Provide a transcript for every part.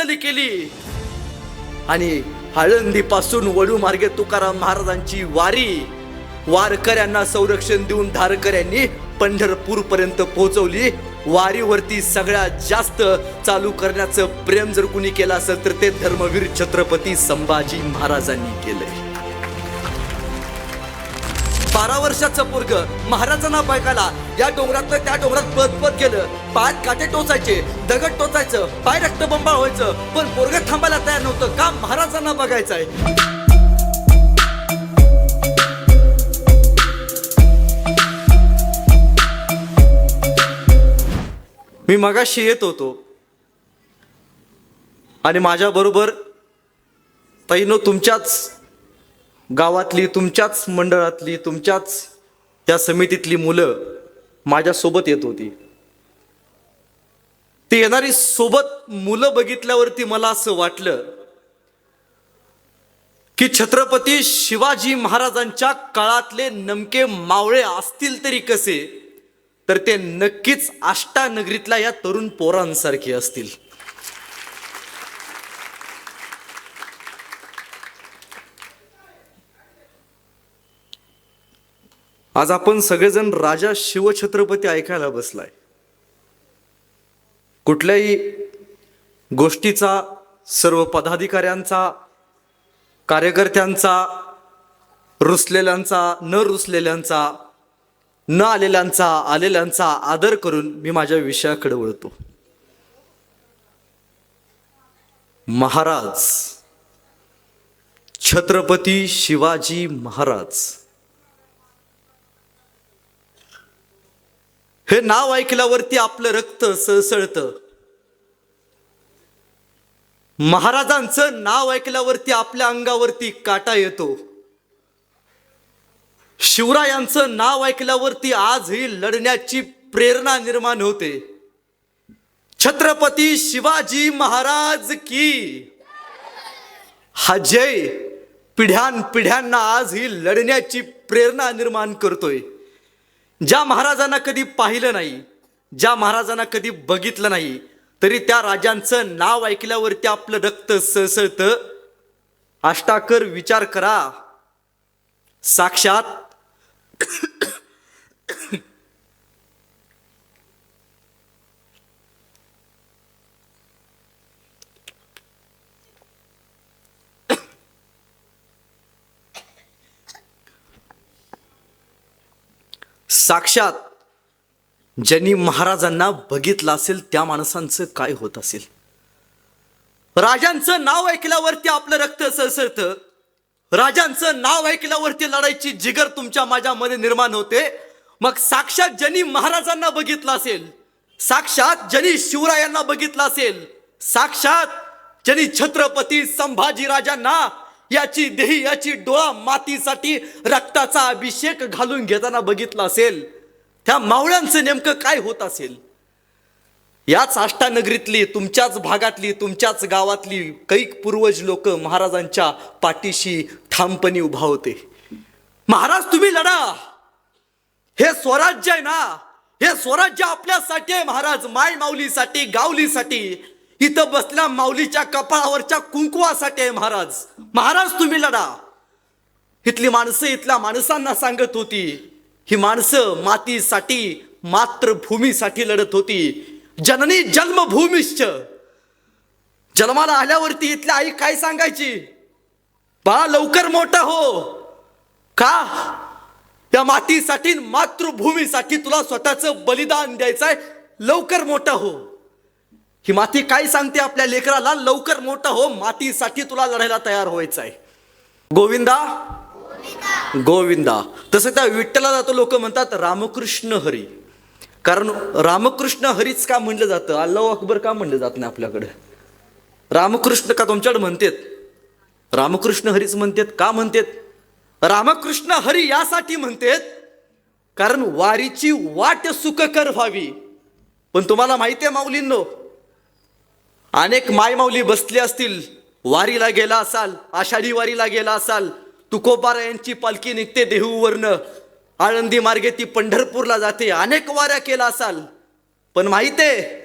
वाटचाली केली आणि आळंदीपासून वडू मार्गे तुकाराम महाराजांची वारी वारकऱ्यांना संरक्षण देऊन धारकऱ्यांनी पंढरपूर पर्यंत पोहोचवली. वारीवरती सगळ्यात जास्त चालू करण्याचं प्रेम जर कुणी केलं असेल तर ते धर्मवीर छत्रपती संभाजी महाराजांनी केलंय. 12 वर्षाचं पोरग महाराजांना बघायला या डोंगरातलं त्या डोंगरात पळत गेलं. पायात काटे टोचायचे, दगड टोचायचं, पाय रक्तबंबाळ व्हायचं, पण पोरग थांबायला तयार नव्हतं. का? महाराजांना बघायचंय. मी मगाशी येत होतो आणि माझ्या बरोबर ताईनो तुमच्याच गावातली, तुमच्याच मंडळातली, तुमच्याच त्या समितीतली मुलं माझ्यासोबत येत होती. ती येणारी सोबत मुलं बघितल्यावरती मला असं वाटलं की छत्रपती शिवाजी महाराजांच्या काळातले नेमके मावळे असतील तरी कसे, तर ते नक्कीच अष्टानगरीतल्या या तरुण पोरांसारखे असतील. आज आपण सगळेजण राजा शिवछत्रपती ऐकायला बसलाय. कुठल्याही गोष्टीचा सर्व पदाधिकाऱ्यांचा, कार्यकर्त्यांचा, रुसलेल्यांचा, न रुसलेल्यांचा, न आलेल्यांचा, आलेल्यांचा आदर करून मी माझ्या विषयाकडे वळतो. महाराज, छत्रपती शिवाजी महाराज हे नाव ऐकल्यावरती आपलं रक्त सळसळतं. महाराजांचं नाव ऐकल्यावरती आपल्या अंगावरती काटा येतो. शिवरायांचं नाव ऐकल्यावरती आजही लढण्याची प्रेरणा निर्माण होते. छत्रपती शिवाजी महाराज की हा जय पिढ्यानपिढ्यांना आजही लढण्याची प्रेरणा निर्माण करतोय. ज्या महाराजांना कधी पाहिलं नाही, ज्या महाराजांना कधी बघितलं नाही, तरी त्या राजांचं नाव ऐकल्यावरती आपलं रक्त सळसळतं. अष्टाकर विचार करा, साक्षात साक्षात ज्यांनी महाराजांना बघितलं असेल त्या माणसांचं काय होत असेल. राजांचं नाव ऐकल्यावरती आपलं रक्त सळसळतं. राजांचं नाव ऐकल्यावरती लढायची जिगर तुमच्या माझ्यामध्ये निर्माण होते. मग साक्षात ज्यांनी महाराजांना बघितलं असेल, साक्षात ज्यांनी शिवरायांना बघितलं असेल, साक्षात ज्यांनी छत्रपती संभाजी राजांना याची देही याची डोळा मातीसाठी रक्ताचा अभिषेक घालून घेताना बघितलं असेल, त्या मावळ्यांचं नेमकं काय होत असेल. याच अष्टानगरीतली, तुमच्याच भागातली, तुमच्याच गावातली कैक पूर्वज लोक महाराजांच्या पाठीशी ठामपणे उभा होते. महाराज तुम्ही लढा, हे स्वराज्य आहे ना, हे स्वराज्य आपल्यासाठी आहे महाराज, माय माऊलीसाठी, गावलीसाठी, इथं बसल्या माऊलीच्या कपाळावरच्या कुंकुवासाठी आहे महाराज. महाराज तुम्ही लढा. इथली माणसं इथल्या माणसांना सांगत होती, ही माणसं मातीसाठी, मातृभूमीसाठी लढत होती. जननी जन्मभूमीश्च. जन्माला आल्यावरती इथल्या आई काय सांगायची, बाळा लवकर मोठा हो. का? त्या मातीसाठी, मातृभूमीसाठी तुला स्वतःचं बलिदान द्यायचंय, लवकर मोठा हो. ही माती काय सांगते आपल्या लेकराला, लवकर मोठा हो, मातीसाठी तुला लढायला तयार व्हायचंय. गोविंदा गोविंदा. तसं त्या विठ्ठलाला तो लोक म्हणतात रामकृष्ण हरी. कारण रामकृष्ण हरीच का म्हणलं जातं, अल्लाह अकबर का म्हणलं जात नाही आपल्याकडे. रामकृष्ण का तुमच्याकडे म्हणतात, रामकृष्ण हरीच म्हणतात. का म्हणतात रामकृष्ण हरी? यासाठी म्हणतात कारण वारीची वाट सुखकर व्हावी. पण तुम्हाला माहिती आहे माऊलींनो, अनेक मायमाऊली बसले असतील, वारीला गेला असाल, आषाढी वारीला गेला असाल, तुकोबारायांची पालखी निघते देहूवरनं, आळंदी मार्गे ती पंढरपूरला जाते, अनेक वाऱ्या केला असाल. पण माहिती आहे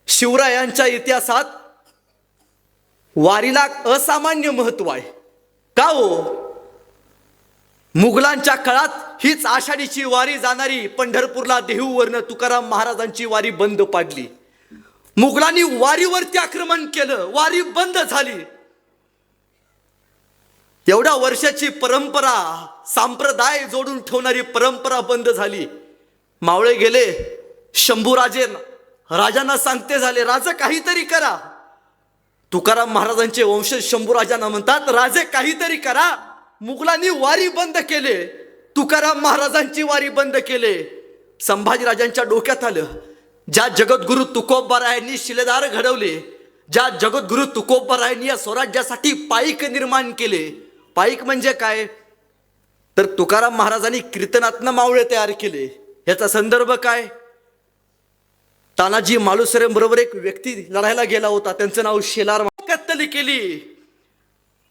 शिवरायांच्या इतिहासात वारीला असामान्य महत्व आहे. का हो? मुघलांच्या काळात हीच आषाढीची वारी जाणारी पंढरपूरला देहूवरनं तुकाराम महाराजांची वारी बंद पाडली. मुघलांनी वारीवरती आक्रमण केलं, वारी बंद झाली. एवढ्या वर्षाची परंपरा, संप्रदाय जोडून ठेवणारी परंपरा बंद झाली. मावळे गेले, शंभूराजे राजांना सांगते झाले, राजा काहीतरी करा. तुकाराम महाराजांचे वंशज शंभूराजांना म्हणतात, राजे काहीतरी करा. मुघलांनी वारी बंद केले, तुकाराम महाराजांची वारी बंद केले. संभाजीराजांच्या डोक्यात आलं, ज्या जगद्गुरु तुकोबारायांनी शिलेदार घडवले, ज्या जगद्गुरु तुकोबारायांनी या स्वराज्यासाठी पाईक निर्माण केले. पाईक म्हणजे काय? तर तुकाराम महाराजांनी कीर्तनातनं मावळे तयार केले. याचा संदर्भ काय? तानाजी मालुसरे बरोबर एक व्यक्ती लढायला गेला होता, त्यांचं नाव शेलार. कत्तल केली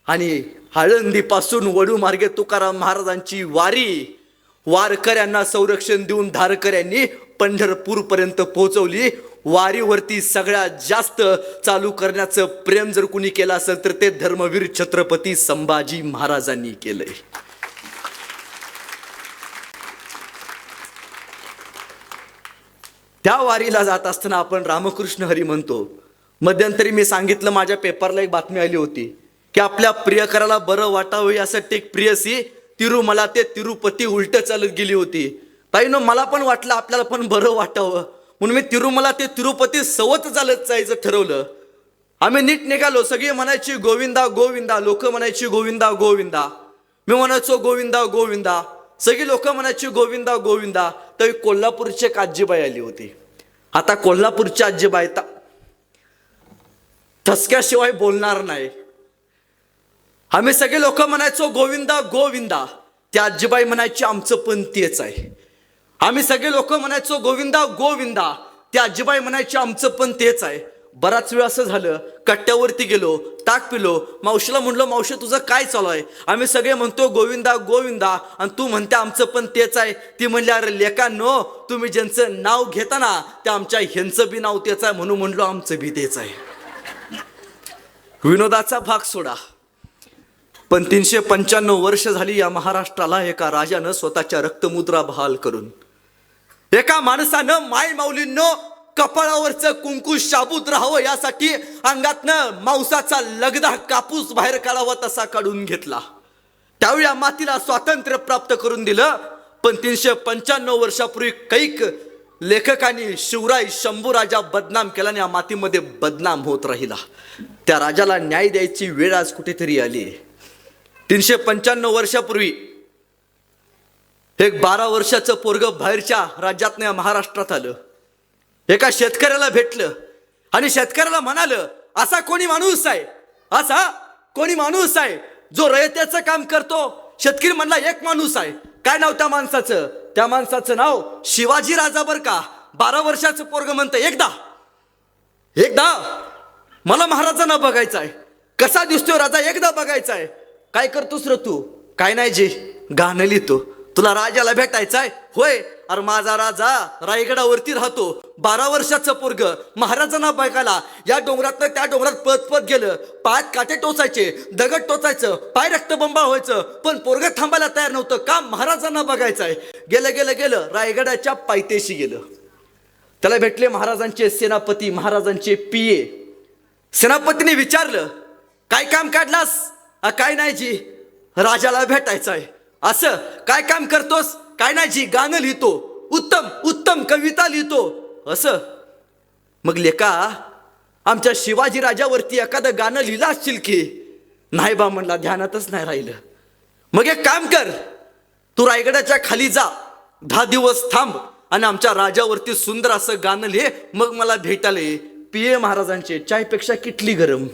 आणि आळंदीपासून वडू मार्गे तुकाराम महाराजांची वारी वारकऱ्यांना संरक्षण देऊन धारकऱ्यांनी पंढरपूर पर्यंत पोहोचवली. वारीवरती सगळ्यात जास्त चालू करण्याचं प्रेम जर कुणी केलं असेल तर ते धर्मवीर छत्रपती संभाजी महाराजांनी केलंय. त्या वारीला जात असताना आपण रामकृष्ण हरी म्हणतो. मध्यंतरी मी सांगितलं, माझ्या पेपरला एक बातमी आली होती की आपल्या प्रियकराला बरं वाटावं यासाठी एक प्रियसी तिरुमला ते तिरुपती उलट चालत गेली होती. ताईनो, मला पण वाटलं आपल्याला पण बरं वाटावं म्हणून मी तिरुमला ते तिरुपती सवत चालत जायचं ठरवलं. आम्ही नीट निघालो. सगळे म्हणायची गोविंदा गोविंदा, लोक म्हणायची गोविंदा गोविंदा, मी म्हणायचो गोविंदा गोविंदा, सगळी लोक म्हणायची गोविंदा गोविंदा. तर कोल्हापूरची एक आजीबाई आली होती. आता कोल्हापूरची आजीबाई ठसक्याशिवाय बोलणार नाही. आम्ही सगळे लोक म्हणायचो गोविंदा गोविंदा, त्या आजीबाई म्हणायची आमचं पण तेच आहे. आम्ही सगळे लोक म्हणायचो गोविंदा गोविंदा, त्या आजीबाई म्हणायची आमचं पण तेच आहे. बराच वेळ असं झालं, कट्ट्यावरती गेलो, ताक पिलो. मावशीला म्हणलं, मावशी तुझं काय चालू आहे? आम्ही सगळे म्हणतो गोविंदा गोविंदा आणि तू म्हणते आमचं पण तेच आहे. ती म्हणली, अरे लेकांनो, तुम्ही ज्यांचं नाव घेता ना ते आमच्या ह्यांचं बी नाव तेच आहे, म्हणून म्हणलो आमचं बी तेच आहे. विनोदाचा भाग सोडा, पण 395 वर्ष झाली या महाराष्ट्राला एका राजानं स्वतःच्या रक्तमुद्रा बहाल करून, एका माणसानं माय माऊलींनो कपाळावरचं कुंकू शाबूत राहावं यासाठी अंगातनं मांसाचा लगदा कापूस बाहेर काढावा तसा काढून घेतला. त्यावेळी या मातीला स्वातंत्र्य प्राप्त करून दिलं. पण 395 वर्षापूर्वी कैक लेखकांनी शिवराय शंभूराजा बदनाम केला आणि या मातीमध्ये बदनाम होत राहिला. त्या राजाला न्याय द्यायची वेळ आज कुठेतरी आली. 395 वर्षापूर्वी एक 12 वर्षाचं पोरगं बाहेरच्या राज्यातनं या महाराष्ट्रात आलं. एका शेतकऱ्याला भेटलं आणि शेतकऱ्याला म्हणालं, असा कोणी माणूस आहे, असा कोणी माणूस आहे जो रयतेचं काम करतो? शेतकरी म्हणला, एक माणूस आहे. काय नाव त्या माणसाचं? त्या माणसाचं नाव शिवाजी राजा बर का. 12 वर्षाचं पोरग म्हणतं, एकदा मला महाराजांना बघायचं आहे. कसा दिसतोय राजा, एकदा बघायचा आहे. काय करतोस रे तू? काय नाही जी, गाणं लिहितो. तुला राजाला भेटायचं आहे होय? अरे माझा राजा रायगडावरती राहतो. 12 वर्षाचं पोरग महाराजांना बघायला या डोंगरातनं त्या डोंगरात पळत पळत गेलं. पायात काटे टोचायचे, दगड टोचायचं, पाय रक्तबंबाळ व्हायचं, पण पोरग थांबायला तयार नव्हतं. का? महाराजांना बघायचं आहे. गेलं रायगडाच्या पायथ्याशी गेलं. त्याला भेटले महाराजांचे सेनापती, महाराजांचे पिये. सेनापतीने विचारलं, काय काम काढलास? काय नाही जी, राजाला भेटायचं आहे. असं काय काम करतोस? काय नाही जी, गाणं लिहितो, उत्तम कविता लिहितो. असं? मग लेका, आमच्या शिवाजी राजावरती एखादं गाणं लिहिलं असशील की? नाही बा म्हणला, ध्यानातच नाही राहिलं. मग एक काम कर, तू रायगडाच्या खाली जा, 10 दिवस थांब आणि आमच्या राजावरती सुंदर असं गाणं लिहे, मग मला भेटायला ये. पिये महाराजांचे चायपेक्षा किटली गरम.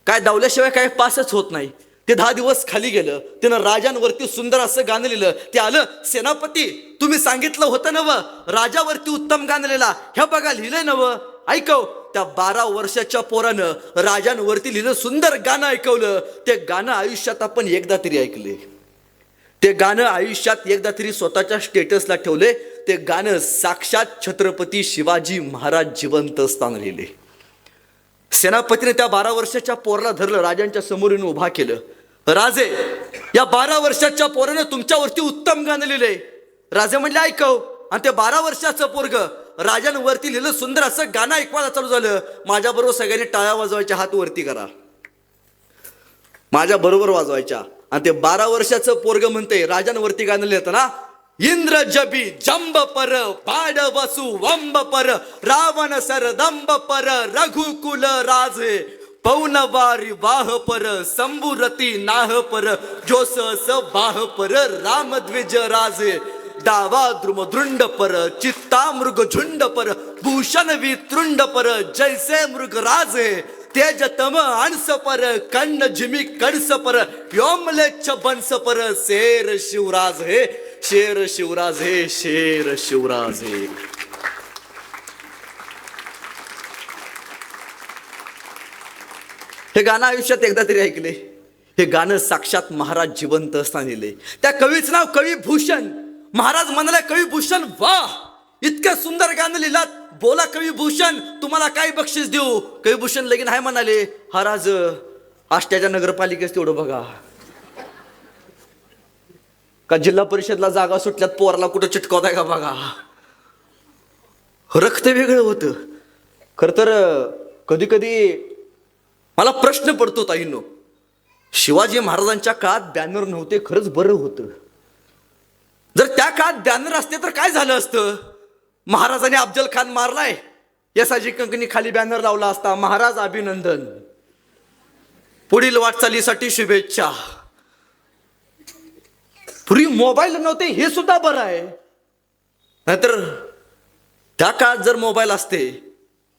काय दावल्याशिवाय काय पासच होत नाही. ते 10 दिवस खाली गेलं, त्यानं राजांवरती सुंदर असं गाणं लिहिलं. ते आलं, सेनापती तुम्ही सांगितलं होतं नव राजावरती उत्तम गाणं लिहिला, ह्या बघा लिहिलंय नव. ऐकव, त्या 12 वर्षाच्या पोरानं राजांवरती लिहिलं सुंदर गाणं ऐकवलं. ते गाणं आयुष्यात आपण एकदा तरी ऐकले. ते गाणं आयुष्यात एकदा तरी स्वतःच्या स्टेटसला ठेवले. ते गाणं साक्षात छत्रपती शिवाजी महाराज जिवंत असताना लिहिले. सेनापतीने त्या 12 वर्षाच्या पोराला धरलं, राजांच्या समोर येऊन उभा केलं. राजे, या 12 वर्षाच्या पोरानं तुमच्यावरती उत्तम गाणं लिहिलंय. राजे म्हणले ऐकव. आणि ते 12 वर्षाचं पोरग राजांवरती लिहिलं सुंदर असं गाणं ऐकवायला चालू झालं. माझ्या बरोबर सगळ्यांनी टाळ्या वाजवायच्या, हात वरती करा, माझ्या बरोबर वाजवायच्या. आणि ते 12 वर्षाचं पोरग म्हणते, राजांवरती गाणं लिहितं ना, इंद्र जबी जंब पर पाड वसु वंब पर रावण सरदंब पर रघुकुल राजे पौनवारी वाह पर संबुरती नाह पर जोसस वाह पर रामद्विज राजे डावा द्रुम दृंड पर चित्ता मृग झुंड पर भूषण वितृंड पर जैसे मृग राजे तेज तम अंश पर कर्ण जिमी कणस पर व्योमलेच्छ बंस पर शेर शिवराज हे, शेर शिवराज हे, शेर शिवराज हे. हे गाणं आयुष्यात एकदा तरी ऐकले. हे गाणं साक्षात महाराज जिवंत असताना लिहिले. त्या कवीचं नाव कवी भूषण. महाराज म्हणाले कवी भूषण, वाह, इतकं सुंदर गाणं लिहिलात, बोला कवी भूषण, तुम्हाला काय बक्षीस देऊ. कवी भूषण लगीन आहे म्हणाले. हा राज आष्ट्याच्या नगरपालिकेस तेवढं बघा, का जिल्हा परिषदला जागा सुटल्यात पोराला कुठं चिटकवताय का बघा. रक्त वेगळं होतं. खर तर कधी कधी मला प्रश्न पडतो ताईंनो, शिवाजी महाराजांच्या काळात बॅनर नव्हते, खरंच बरं होतं. जर त्या काळात बॅनर असते तर काय झालं असतं. महाराजांनी अफजल खान मारलाय, यसाजी कंकनी खाली बॅनर लावला असता, महाराज अभिनंदन, पुढील वाटचालीसाठी शुभेच्छा. पूर्वी मोबाईल नव्हते हे सुद्धा बरं आहे. नाहीतर त्या काळात जर मोबाईल असते,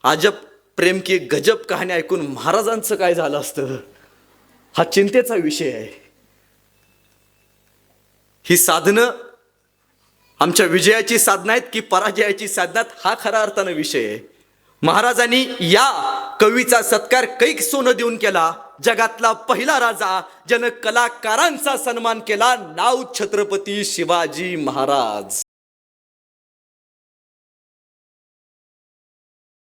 अजब प्रेम की गजब कहाणी ऐकून महाराजांचं काय झालं असतं, हा चिंतेचा विषय आहे. ही साधनं आमच्या विजयाची साधना आहेत की पराजयाची साधना, हा खऱ्या अर्थानं विषय आहे. महाराजांनी या कवीचा सत्कार कैक सोनं देऊन केला. जगातला पहिला राजा ज्यानं कलाकारांचा सन्मान केला, नाव छत्रपती शिवाजी महाराज.